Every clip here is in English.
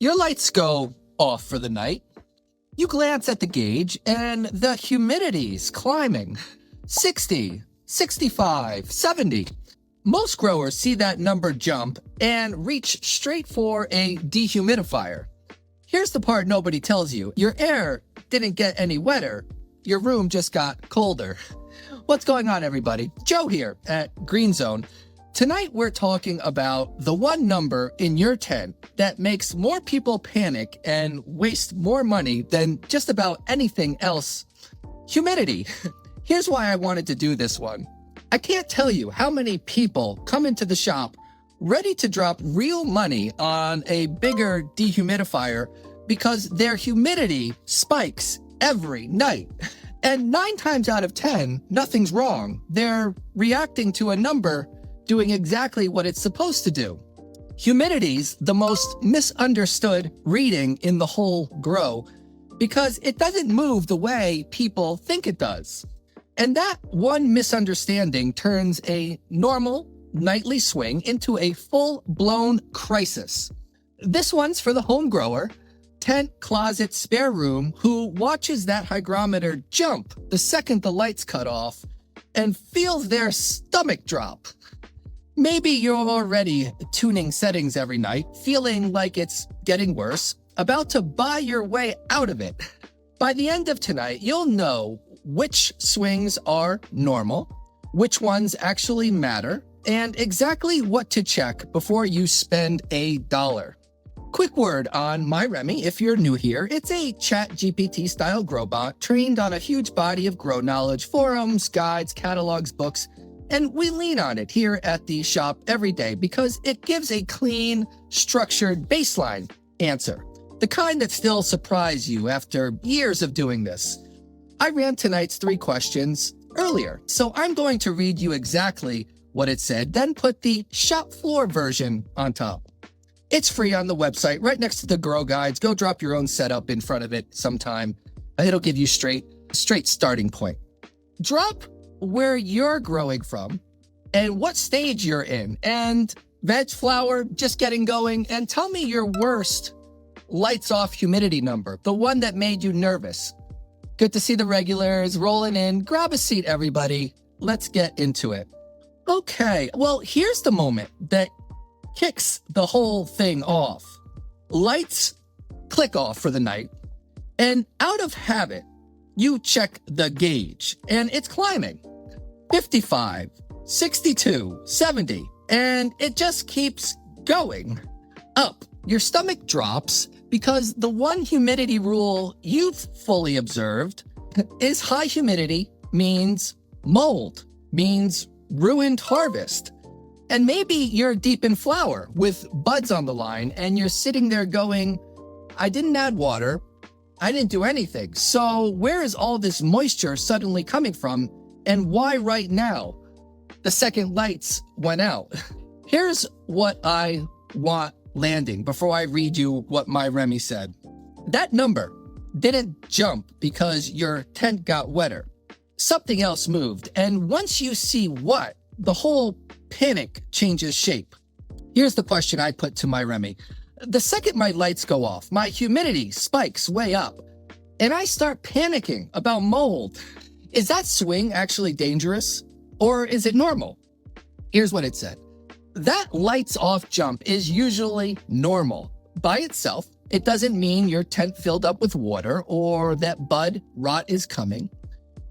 Your lights go off for the night. You glance at the gauge and the humidity's climbing. 60, 65, 70. Most growers see that number jump and reach straight for a dehumidifier. Here's the part nobody tells you. Your air didn't get any wetter. Your room just got colder. What's going on, everybody? Joe here at Green Zone. Tonight we're talking about the one number in your tent that makes more people panic and waste more money than just about anything else. Humidity. Here's why I wanted to do this one. I can't tell you how many people come into the shop ready to drop real money on a bigger dehumidifier because their humidity spikes every night. And 9 times out of 10, nothing's wrong. They're reacting to a number doing exactly what it's supposed to do. Humidity's the most misunderstood reading in the whole grow because it doesn't move the way people think it does. And that one misunderstanding turns a normal nightly swing into a full-blown crisis. This one's for the home grower, tent, closet, spare room, who watches that hygrometer jump the second the lights cut off and feels their stomach drop. Maybe you're already tuning settings every night, feeling like it's getting worse, about to buy your way out of it. By the end of tonight, you'll know which swings are normal, which ones actually matter, and exactly what to check before you spend $1. Quick word on MyRemy if you're new here. It's a ChatGPT style grow bot trained on a huge body of grow knowledge, forums, guides, catalogs, books, and we lean on it here at the shop every day because it gives a clean, structured baseline answer. The kind that still surprise you after years of doing this. I ran tonight's 3 questions earlier, so I'm going to read you exactly what it said, then put the shop floor version on top. It's free on the website, right next to the grow guides. Go drop your own setup in front of it sometime. It'll give you straight starting point. Drop where you're growing from and what stage you're in, and veg, flower, just getting going, and tell me your worst lights off humidity number, the one that made you nervous. Good to see the regulars rolling in. Grab a seat, everybody. Let's get into it. Okay, well, here's the moment that kicks the whole thing off. Lights click off for the night, and out of habit, you check the gauge, and it's climbing. 55, 62, 70, and it just keeps going up. Your stomach drops because the one humidity rule you've fully observed is high humidity means mold, means ruined harvest. And maybe you're deep in flower with buds on the line and you're sitting there going, I didn't add water, I didn't do anything. So where is all this moisture suddenly coming from, and why right now? The second lights went out. Here's what I want landing before I read you what MyRemy said. That number didn't jump because your tent got wetter. Something else moved, and once you see what, the whole panic changes shape. Here's the question I put to MyRemy. The second my lights go off, my humidity spikes way up, and I start panicking about mold. Is that swing actually dangerous, or is it normal? Here's what it said. That lights off jump is usually normal. By itself, it doesn't mean your tent filled up with water or that bud rot is coming.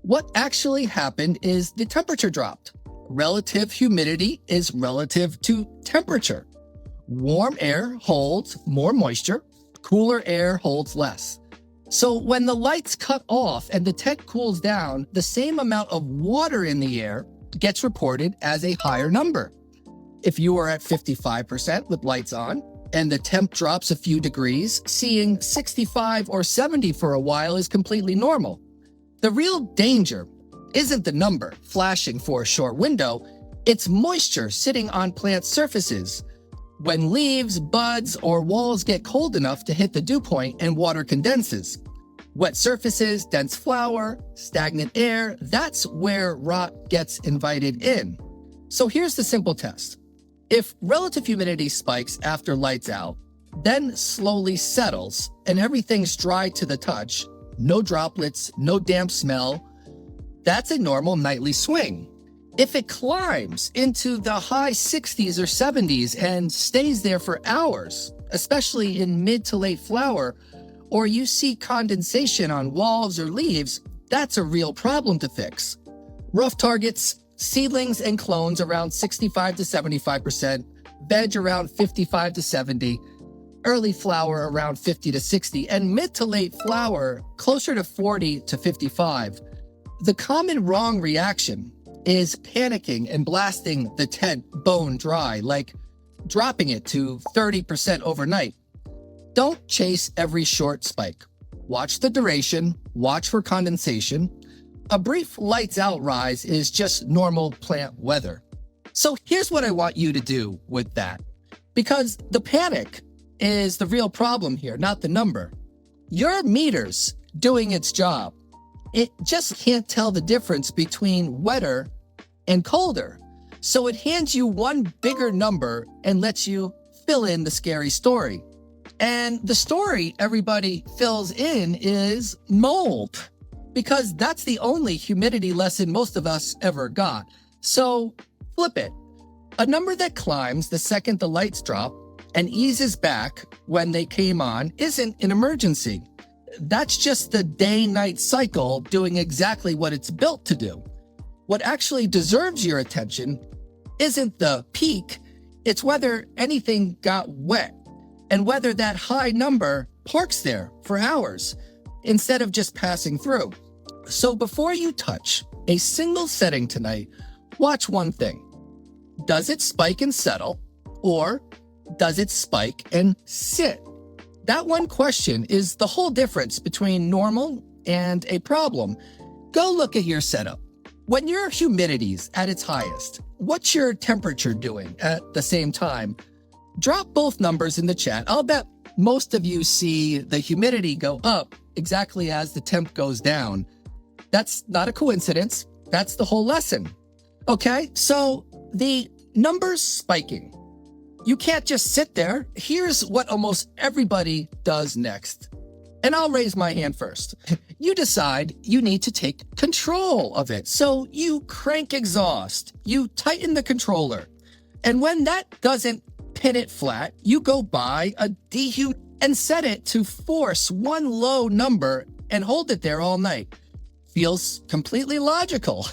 What actually happened is the temperature dropped. Relative humidity is relative to temperature. Warm air holds more moisture, cooler air holds less. So when the lights cut off and the tent cools down, the same amount of water in the air gets reported as a higher number. If you are at 55% with lights on and the temp drops a few degrees, seeing 65 or 70 for a while is completely normal. The real danger isn't the number flashing for a short window, it's moisture sitting on plant surfaces. When leaves, buds, or walls get cold enough to hit the dew point and water condenses. Wet surfaces, dense flower, stagnant air, that's where rot gets invited in. So here's the simple test. If relative humidity spikes after lights out, then slowly settles and everything's dry to the touch, no droplets, no damp smell, that's a normal nightly swing. If it climbs into the high 60s or 70s and stays there for hours, especially in mid to late flower, or you see condensation on walls or leaves, that's a real problem to fix. Rough targets, seedlings and clones around 65 to 75%, veg around 55 to 70, early flower around 50 to 60, and mid to late flower closer to 40 to 55. The common wrong reaction is panicking and blasting the tent bone dry, like dropping it to 30% overnight. Don't chase every short spike. Watch the duration, watch for condensation. A brief lights out rise is just normal plant weather. So here's what I want you to do with that. Because the panic is the real problem here, not the number. Your meter's doing its job. It just can't tell the difference between wetter and colder. So it hands you one bigger number and lets you fill in the scary story. And the story everybody fills in is mold, because that's the only humidity lesson most of us ever got. So flip it. A number that climbs the second the lights drop and eases back when they came on isn't an emergency. That's just the day-night cycle doing exactly what it's built to do. What actually deserves your attention isn't the peak, it's whether anything got wet and whether that high number parks there for hours instead of just passing through. So before you touch a single setting tonight, watch one thing. Does it spike and settle, or does it spike and sit? That one question is the whole difference between normal and a problem. Go look at your setup. When your humidity's at its highest, what's your temperature doing at the same time? Drop both numbers in the chat. I'll bet most of you see the humidity go up exactly as the temp goes down. That's not a coincidence. That's the whole lesson. Okay, so the numbers spiking. You can't just sit there. Here's what almost everybody does next. And I'll raise my hand first. You decide you need to take control of it. So you crank exhaust, you tighten the controller. And when that doesn't pin it flat, you go buy a dehumidifier and set it to force one low number and hold it there all night. Feels completely logical.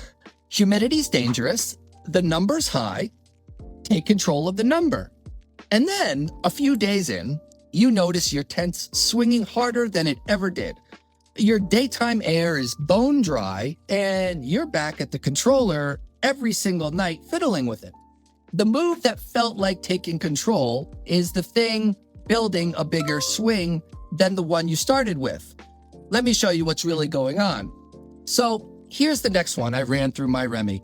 Humidity's dangerous, the number's high, take control of the number. And then, a few days in, you notice your tent's swinging harder than it ever did. Your daytime air is bone dry, and you're back at the controller every single night fiddling with it. The move that felt like taking control is the thing building a bigger swing than the one you started with. Let me show you what's really going on. So here's the next one I ran through MyRemy.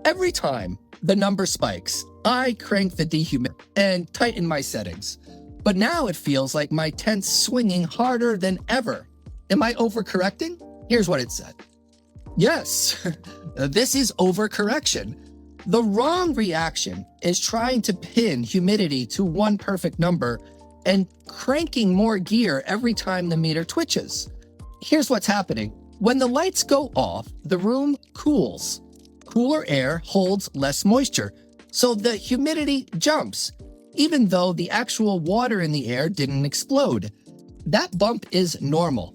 Every time the number spikes, I crank the dehumidifier and tighten my settings. But now it feels like my tent's swinging harder than ever. Am I overcorrecting? Here's what it said. Yes, this is overcorrection. The wrong reaction is trying to pin humidity to one perfect number and cranking more gear every time the meter twitches. Here's what's happening. When the lights go off, the room cools. Cooler air holds less moisture, so the humidity jumps, even though the actual water in the air didn't explode. That bump is normal.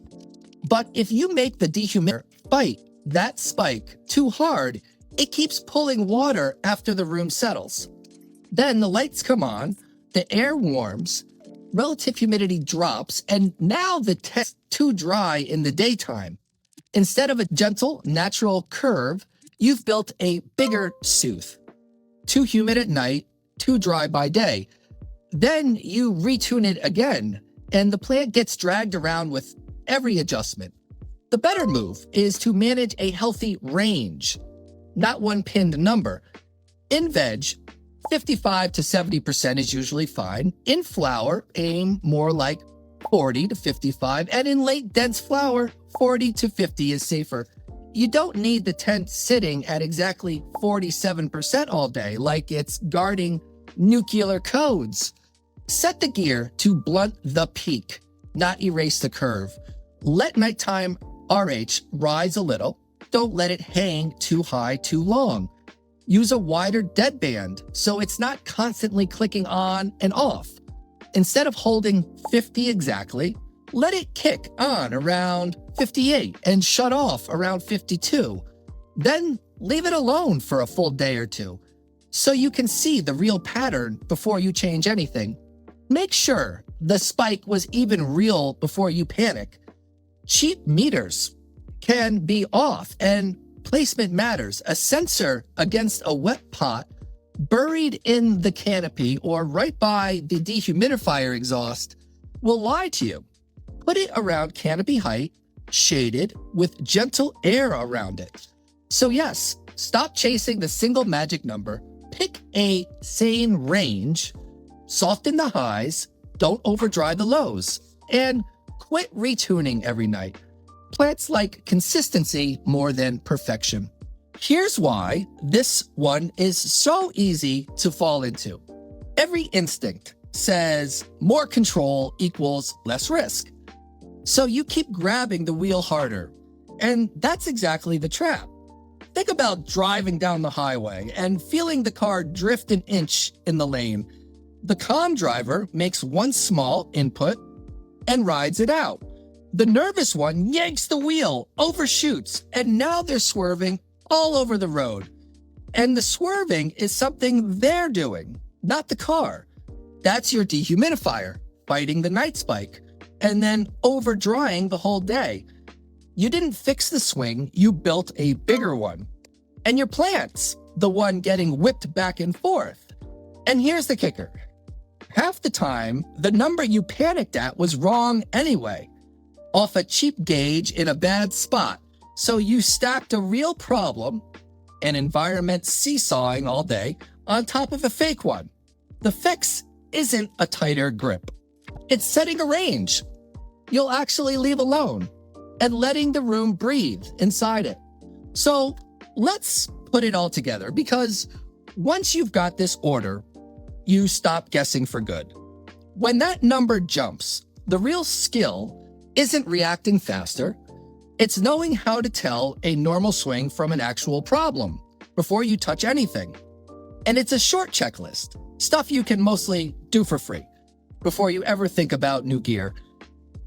But if you make the dehumidifier fight that spike too hard, it keeps pulling water after the room settles. Then the lights come on, the air warms, relative humidity drops, and now the tent's too dry in the daytime. Instead of a gentle, natural curve, you've built a bigger soothe. Too humid at night, too dry by day. Then you retune it again, and the plant gets dragged around with every adjustment. The better move is to manage a healthy range, not one pinned number. In veg, 55 to 70% is usually fine. In flower, aim more like 40 to 55, and in late dense flower, 40 to 50 is safer. You don't need the tent sitting at exactly 47% all day like it's guarding nuclear codes. Set the gear to blunt the peak, not erase the curve. Let nighttime RH rise a little. Don't let it hang too high too long. Use a wider deadband so it's not constantly clicking on and off. Instead of holding 50 exactly, let it kick on around 58 and shut off around 52. Then leave it alone for a full day or two so you can see the real pattern before you change anything. Make sure the spike was even real before you panic. Cheap meters can be off and placement matters. A sensor against a wet pot buried in the canopy or right by the dehumidifier exhaust will lie to you. Put it around canopy height, shaded, with gentle air around it. So yes, stop chasing the single magic number. Pick a sane range, soften the highs, don't overdrive the lows, and quit retuning every night. Plants like consistency more than perfection. Here's why this one is so easy to fall into. Every instinct says more control equals less risk. So you keep grabbing the wheel harder. And that's exactly the trap. Think about driving down the highway and feeling the car drift an inch in the lane. The calm driver makes one small input and rides it out. The nervous one yanks the wheel, overshoots, and now they're swerving all over the road. And the swerving is something they're doing, not the car. That's your dehumidifier, fighting the night spike, and then overdrying the whole day. You didn't fix the swing, you built a bigger one. And your plant's the one getting whipped back and forth. And here's the kicker. Half the time, the number you panicked at was wrong anyway, off a cheap gauge in a bad spot. So you stacked a real problem, an environment seesawing all day, on top of a fake one. The fix isn't a tighter grip. It's setting a range you'll actually leave alone and letting the room breathe inside it. So let's put it all together, because once you've got this order, you stop guessing for good. When that number jumps, the real skill isn't reacting faster. It's knowing how to tell a normal swing from an actual problem before you touch anything. And it's a short checklist, stuff you can mostly do for free before you ever think about new gear.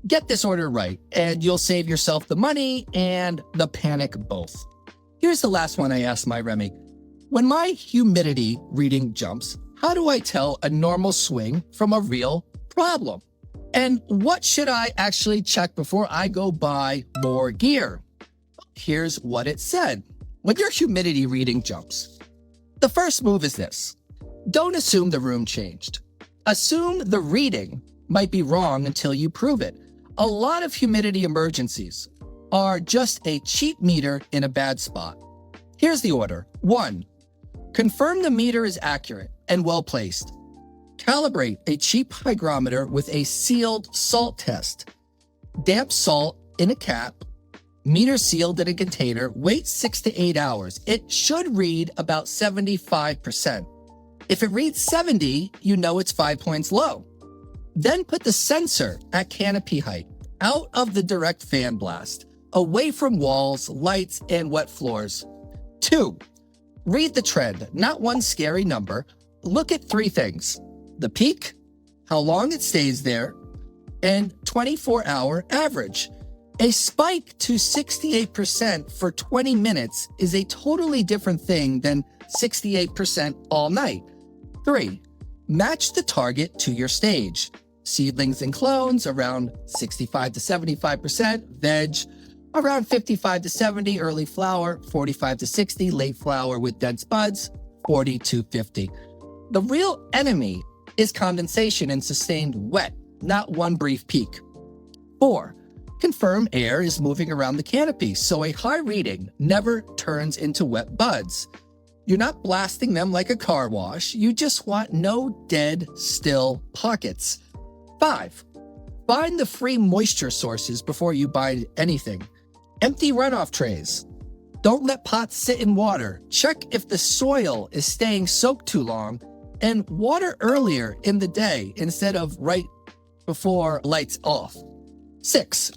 Get this order right, and you'll save yourself the money and the panic both. Here's the last one I asked MyRemy. When my humidity reading jumps, how do I tell a normal swing from a real problem? And what should I actually check before I go buy more gear? Here's what it said. When your humidity reading jumps, the first move is this. Don't assume the room changed. Assume the reading might be wrong until you prove it. A lot of humidity emergencies are just a cheap meter in a bad spot. Here's the order. 1. Confirm the meter is accurate and well placed. Calibrate a cheap hygrometer with a sealed salt test. Damp salt in a cap, meter sealed in a container, wait 6 to 8 hours. It should read about 75%. If it reads 70, you know it's 5 points low. Then put the sensor at canopy height, out of the direct fan blast, away from walls, lights, and wet floors. 2. Read the trend, not one scary number. Look at 3 things. The peak, how long it stays there, and 24-hour average. A spike to 68% for 20 minutes is a totally different thing than 68% all night. 3. Match the target to your stage. Seedlings and clones around 65 to 75%, veg around 55 to 70, early flower 45 to 60, late flower with dense buds 40 to 50. The real enemy is condensation and sustained wet, not one brief peak. 4. Confirm air is moving around the canopy, so a high reading never turns into wet buds. You're not blasting them like a car wash, you just want no dead, still pockets. 5. Find the free moisture sources before you buy anything. Empty runoff trays. Don't let pots sit in water. Check if the soil is staying soaked too long And water earlier in the day instead of right before lights off. 6.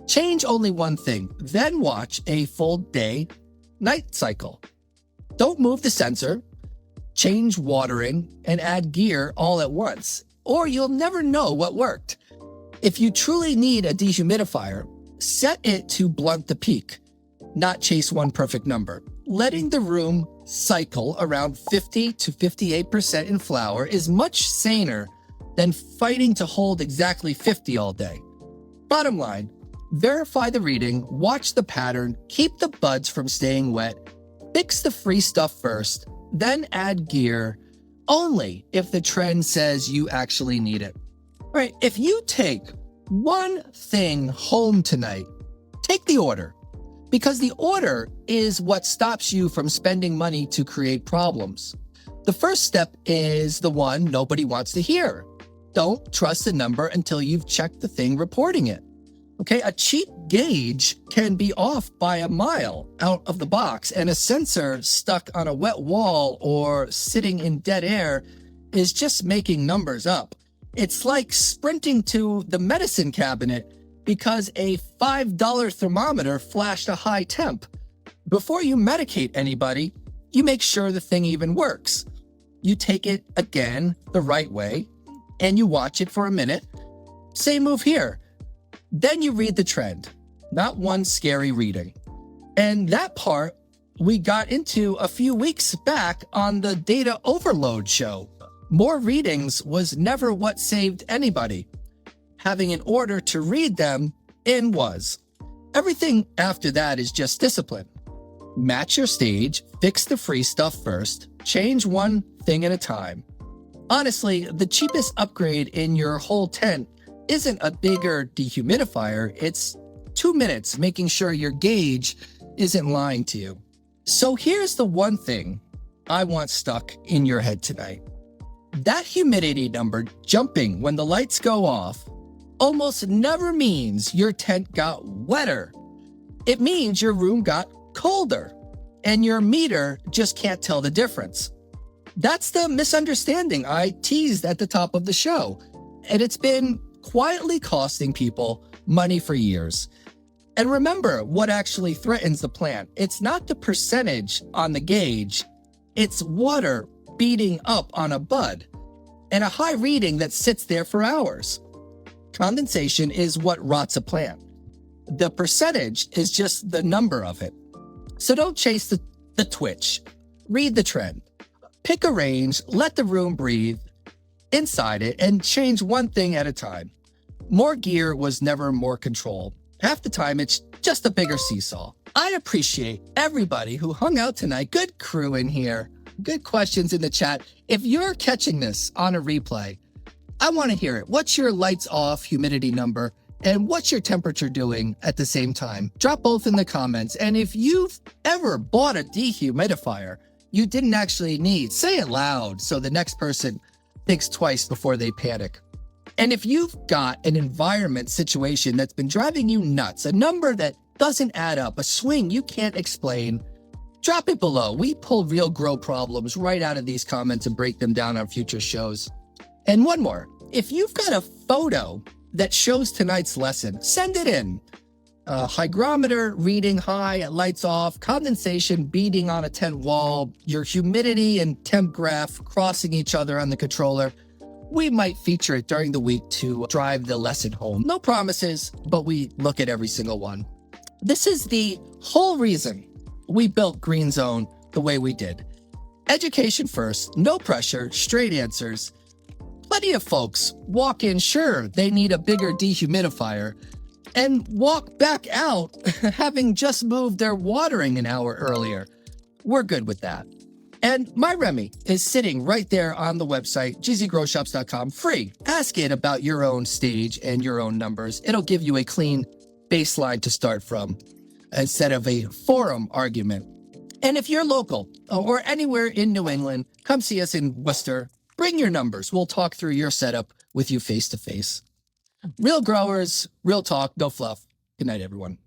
Change only one thing, then watch a full day night cycle. Don't move the sensor, change watering, and add gear all at once, or you'll never know what worked. If you truly need a dehumidifier, set it to blunt the peak, not chase one perfect number. Letting the room cycle around 50 to 58% in flower is much saner than fighting to hold exactly 50 all day. Bottom line, verify the reading, watch the pattern, keep the buds from staying wet, fix the free stuff first, then add gear only if the trend says you actually need it. All right, if you take one thing home tonight, take the order, because the order is what stops you from spending money to create problems. The first step is the one nobody wants to hear. Don't trust the number until you've checked the thing reporting it. Okay, a cheap gauge can be off by a mile out of the box, and a sensor stuck on a wet wall or sitting in dead air is just making numbers up. It's like sprinting to the medicine cabinet because a $5 thermometer flashed a high temp. Before you medicate anybody, you make sure the thing even works. You take it again the right way, and you watch it for a minute. Same move here. Then you read the trend, not one scary reading. And that part we got into a few weeks back on the Data Overload show. More readings was never what saved anybody. Having an order to read them in was. Everything after that is just discipline. Match your stage, fix the free stuff first, change one thing at a time. Honestly, the cheapest upgrade in your whole tent isn't a bigger dehumidifier, it's 2 minutes making sure your gauge isn't lying to you. So here's the one thing I want stuck in your head tonight. That humidity number jumping when the lights go off almost never means your tent got wetter. It means your room got colder, and your meter just can't tell the difference. That's the misunderstanding I teased at the top of the show, and it's been quietly costing people money for years. And remember what actually threatens the plant. It's not the percentage on the gauge, it's water beating up on a bud and a high reading that sits there for hours. Condensation is what rots a plant. The percentage is just the number of it. So don't chase the twitch. Read the trend. Pick a range, let the room breathe inside it, and change one thing at a time. More gear was never more control. Half the time, it's just a bigger seesaw. I appreciate everybody who hung out tonight. Good crew in here. Good questions in the chat. If you're catching this on a replay, I want to hear it. What's your lights off humidity number? And what's your temperature doing at the same time? Drop both in the comments. And if you've ever bought a dehumidifier you didn't actually need, say it loud so the next person thinks twice before they panic. And if you've got an environment situation that's been driving you nuts, a number that doesn't add up, a swing you can't explain, drop it below. We pull real grow problems right out of these comments and break them down on future shows. And one more, if you've got a photo that shows tonight's lesson, send it in. Hygrometer reading high, lights off, condensation beating on a tent wall, your humidity and temp graph crossing each other on the controller. We might feature it during the week to drive the lesson home. No promises, but we look at every single one. This is the whole reason we built Green Zone the way we did. Education first, no pressure, straight answers. Plenty of folks walk in sure they need a bigger dehumidifier and walk back out having just moved their watering an hour earlier. We're good with that. And MyRemy is sitting right there on the website, gzgrowshops.com, free. Ask it about your own stage and your own numbers. It'll give you a clean baseline to start from instead of a forum argument. And if you're local or anywhere in New England, come see us in Worcester. Bring your numbers. We'll talk through your setup with you face to face. Real growers, real talk, no fluff. Good night, everyone.